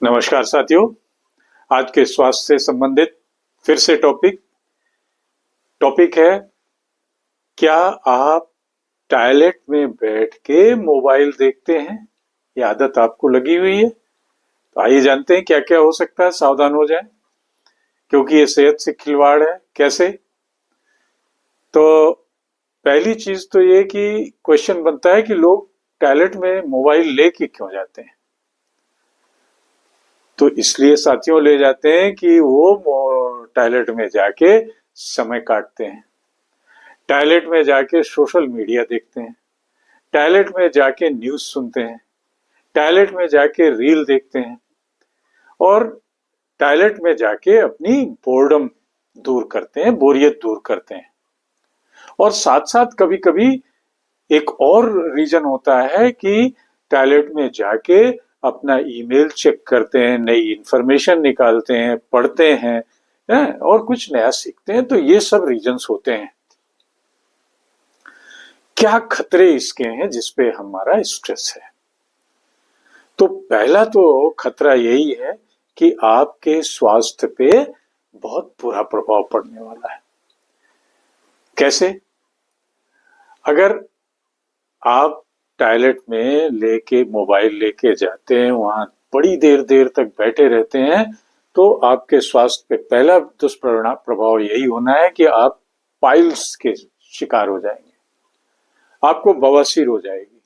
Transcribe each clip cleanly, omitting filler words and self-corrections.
नमस्कार साथियों, आज के स्वास्थ्य से संबंधित फिर से टॉपिक है, क्या आप टॉयलेट में बैठ के मोबाइल देखते हैं? ये आदत आपको लगी हुई है? तो आइए जानते हैं क्या क्या हो सकता है, सावधान हो जाएं, क्योंकि ये सेहत से खिलवाड़ है। कैसे? तो पहली चीज तो ये कि क्वेश्चन बनता है कि लोग टॉयलेट में मोबाइल लेके क्यों जाते हैं? तो इसलिए साथियों ले जाते हैं कि वो टॉयलेट में जाके समय काटते हैं, टॉयलेट में जाके सोशल मीडिया देखते हैं, टॉयलेट में जाके न्यूज सुनते हैं, टॉयलेट में जाके रील देखते हैं और टॉयलेट में जाके अपनी बोर्डम दूर करते हैं, बोरियत दूर करते हैं। और साथ साथ कभी कभी एक और रीजन होता है कि टॉयलेट में जाके अपना ईमेल चेक करते हैं, नई इंफॉर्मेशन निकालते हैं, पढ़ते हैं, और कुछ नया सीखते हैं। तो ये सब रीजंस होते हैं। क्या खतरे इसके हैं जिसपे हमारा स्ट्रेस है? तो पहला तो खतरा यही है कि आपके स्वास्थ्य पे बहुत बुरा प्रभाव पड़ने वाला है। कैसे? अगर आप टॉयलेट में मोबाइल लेके जाते हैं, वहां बड़ी देर देर तक बैठे रहते हैं, तो आपके स्वास्थ्य पे पहला दुष्परिणाम प्रभाव यही होना है कि आप पाइल्स के शिकार हो जाएंगे, आपको बवासीर हो जाएगी।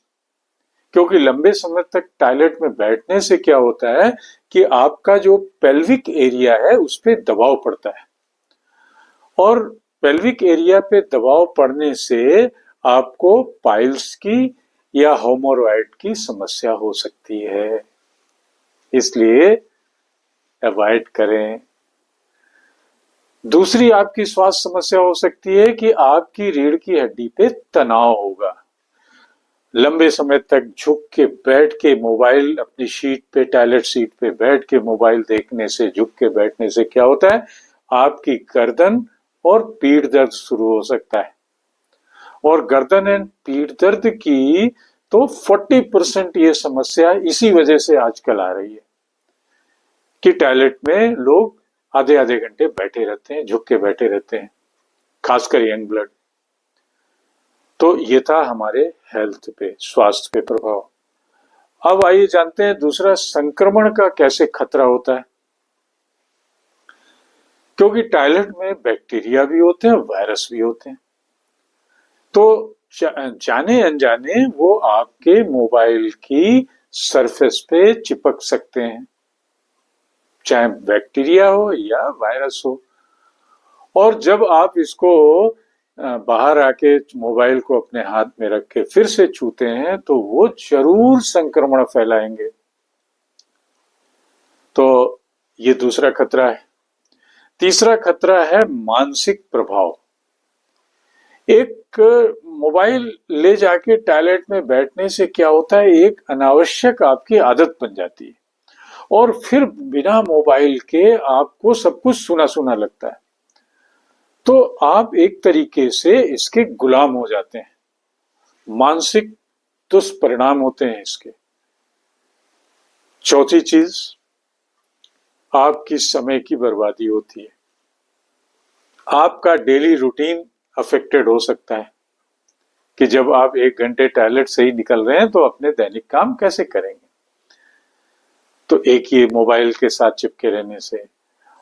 क्योंकि लंबे समय तक टॉयलेट में बैठने से क्या होता है कि आपका जो पेल्विक एरिया है उस पर दबाव पड़ता है, और पेल्विक एरिया पे दबाव पड़ने से आपको पाइल्स की या होमोरॉइड की समस्या हो सकती है। इसलिए अवॉइड करें। दूसरी आपकी स्वास्थ्य समस्या हो सकती है कि आपकी रीढ़ की हड्डी पे तनाव होगा। लंबे समय तक झुक के बैठ के मोबाइल अपनी सीट पे, टॉयलेट सीट पे बैठ के मोबाइल देखने से, झुक के बैठने से क्या होता है, आपकी गर्दन और पीठ दर्द शुरू हो सकता है। और गर्दन एंड पीठ दर्द की तो 40% ये समस्या इसी वजह से आजकल आ रही है कि टॉयलेट में लोग आधे आधे घंटे बैठे रहते हैं, झुक के बैठे रहते हैं, खासकर यंग ब्लड। तो ये था हमारे हेल्थ पे, स्वास्थ्य पे प्रभाव। अब आइए जानते हैं दूसरा, संक्रमण का कैसे खतरा होता है। क्योंकि टॉयलेट में बैक्टीरिया भी होते हैं, वायरस भी होते हैं, तो जाने अनजाने वो आपके मोबाइल की सरफेस पे चिपक सकते हैं, चाहे बैक्टीरिया हो या वायरस हो। और जब आप इसको बाहर आके मोबाइल को अपने हाथ में रख के फिर से छूते हैं तो वो जरूर संक्रमण फैलाएंगे। तो ये दूसरा खतरा है। तीसरा खतरा है मानसिक प्रभाव। एक मोबाइल ले जाके टॉयलेट में बैठने से क्या होता है, एक अनावश्यक आपकी आदत बन जाती है, और फिर बिना मोबाइल के आपको सब कुछ सुना सुना लगता है। तो आप एक तरीके से इसके गुलाम हो जाते हैं। मानसिक दुष्परिणाम होते हैं इसके। चौथी चीज, आपकी समय की बर्बादी होती है। आपका डेली रूटीन अफेक्टेड हो सकता है कि जब आप 1 घंटे टॉयलेट से ही निकल रहे हैं तो अपने दैनिक काम कैसे करेंगे। तो एक ये मोबाइल के साथ चिपके रहने से।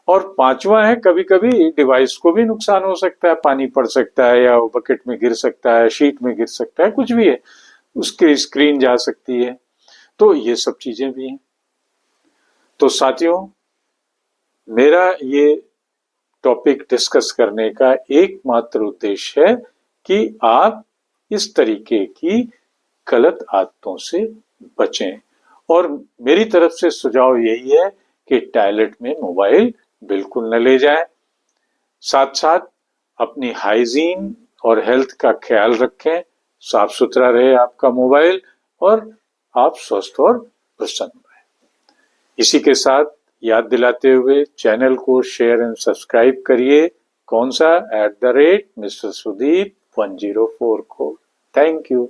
और पांचवा है, कभी कभी डिवाइस को भी नुकसान हो सकता है, पानी पड़ सकता है या बकेट में गिर सकता है, शीट में गिर सकता है, कुछ भी है, उसकी स्क्रीन जा सकती है। तो ये सब चीजें भी हैं। तो साथियों, मेरा ये टॉपिक डिस्कस करने का एकमात्र उद्देश्य है कि आप इस तरीके की गलत आदतों से बचें। और मेरी तरफ से सुझाव यही है कि टॉयलेट में मोबाइल बिल्कुल न ले जाएं। साथ साथ अपनी हाइजीन और हेल्थ का ख्याल रखें, साफ सुथरा रहे आपका मोबाइल और आप स्वस्थ और प्रसन्न रहें। इसी के साथ याद दिलाते हुए चैनल को शेयर एंड सब्सक्राइब करिए। कौन सा? @Mr. Sudeep 104 को। Thank you.